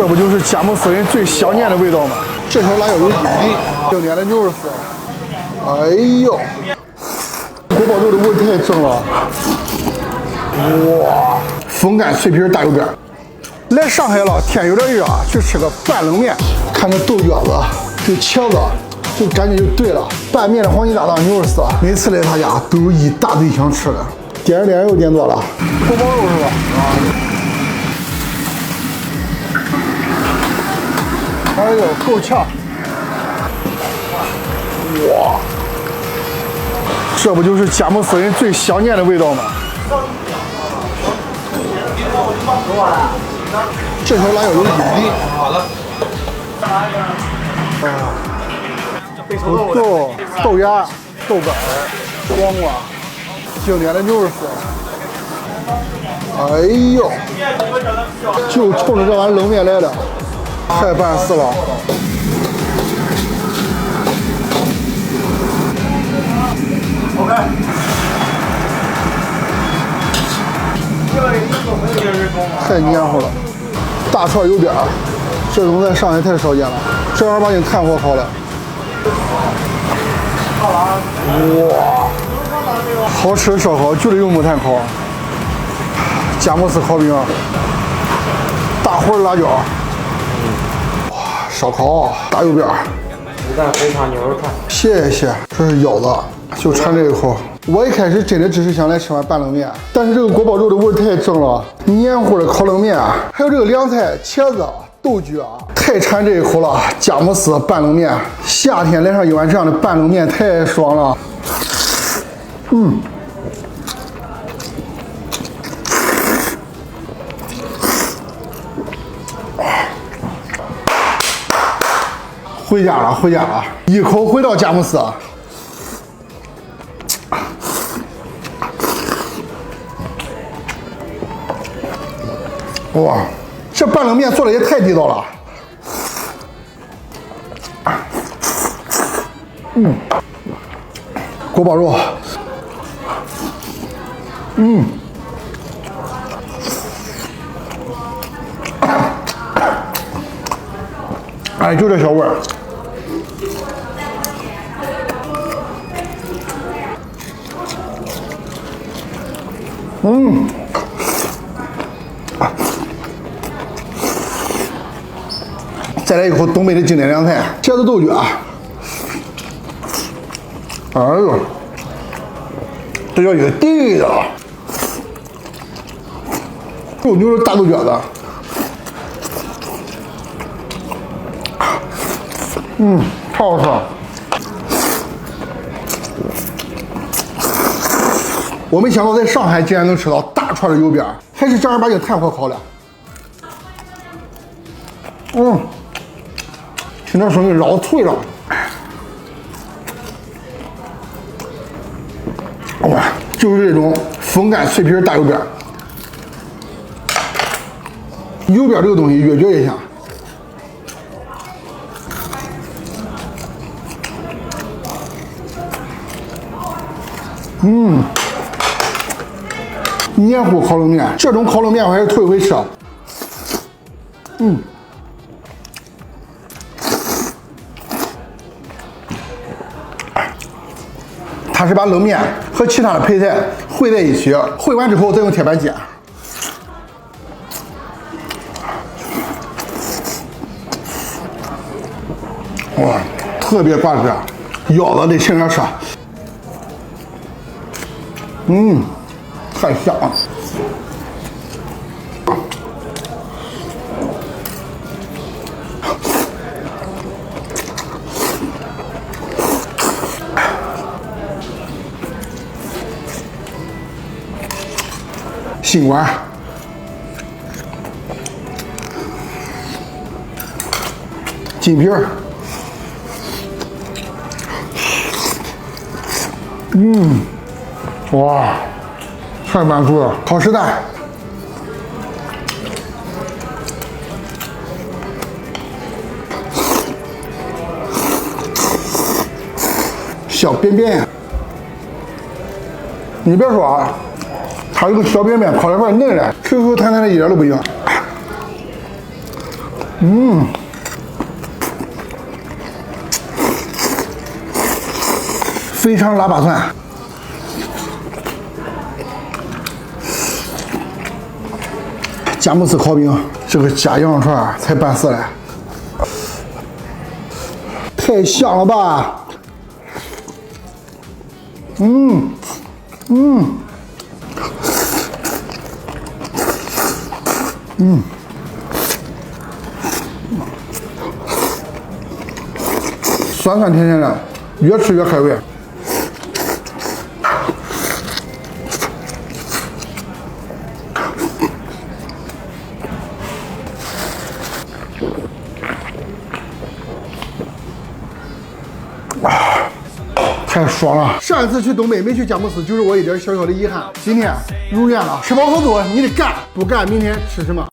这不就是佳木斯人最想念的味道吗？这条辣椒有1斤，经典的牛肉丝。哎呦，锅包肉的味太正了！哇，风干脆皮大油边。来上海了，天有点热啊，去吃个拌冷面。看这豆角子，这茄子，就感觉就对了。拌面的黄金搭档牛肉丝，每次来他家都有一大堆想吃的。点又点多了，锅包肉是吧？哎呦，够呛！哇，这不就是佳木斯人最想念的味道吗？这条辣椒有1斤。好了。土豆、豆芽、豆干、黄瓜，经典的牛肉丝。哎呦，就冲着这碗冷面来的，太办事了。OK。太黏糊了，大串油边，这种在上海太少见了，正儿八经炭火烤的。哇，好吃的烧烤就得用木炭烤。佳木斯烤饼，大火的辣椒，哇，烧烤大油边，鸡蛋肥肠牛肉串。谢谢，这是腰子，就馋这一口。我一开始真的只是想来吃碗拌冷面，但是这个锅包肉的味太正了，黏糊的烤冷面，还有这个凉菜、茄子、豆角，太馋这一口了。佳木斯拌冷面，夏天来上一碗这样的拌冷面太爽了。回家了，回家了，一口回到佳木斯。哇，这拌冷面做的也太地道了。锅包肉，哎，就这小味儿。再来一口东北的经典凉菜，茄子豆角。哎呦，这叫一个地道。肉牛肉大豆角子。太好吃了。我没想到在上海竟然能吃到大串的油边，还是正儿八经炭火烤的。听这声音老脆了。哇，就是这种风干脆皮大油边，油边这个东西越嚼越香。黏糊烤冷面，这种烤冷面我还是头一回吃。它是把冷面和其他的配菜烩在一起，烩完之后再用铁板煎。哇，特别挂齿，腰子得趁热吃。太香了。杏瓜，金皮儿，哇，太满足了！烤实蛋，小便便，你别说啊，它这个小便便烤的有点嫩了，Q Q 弹弹的，一点都不硬。非常腊八蒜。佳木斯烤饼，这个加羊肉串才办事嘞，太香了吧！酸酸甜甜的，越吃越开胃。太爽了！上一次去东北没去佳木斯，就是我一点小小的遗憾。今天如愿了，吃饱喝足，你得干，不干明天吃什么？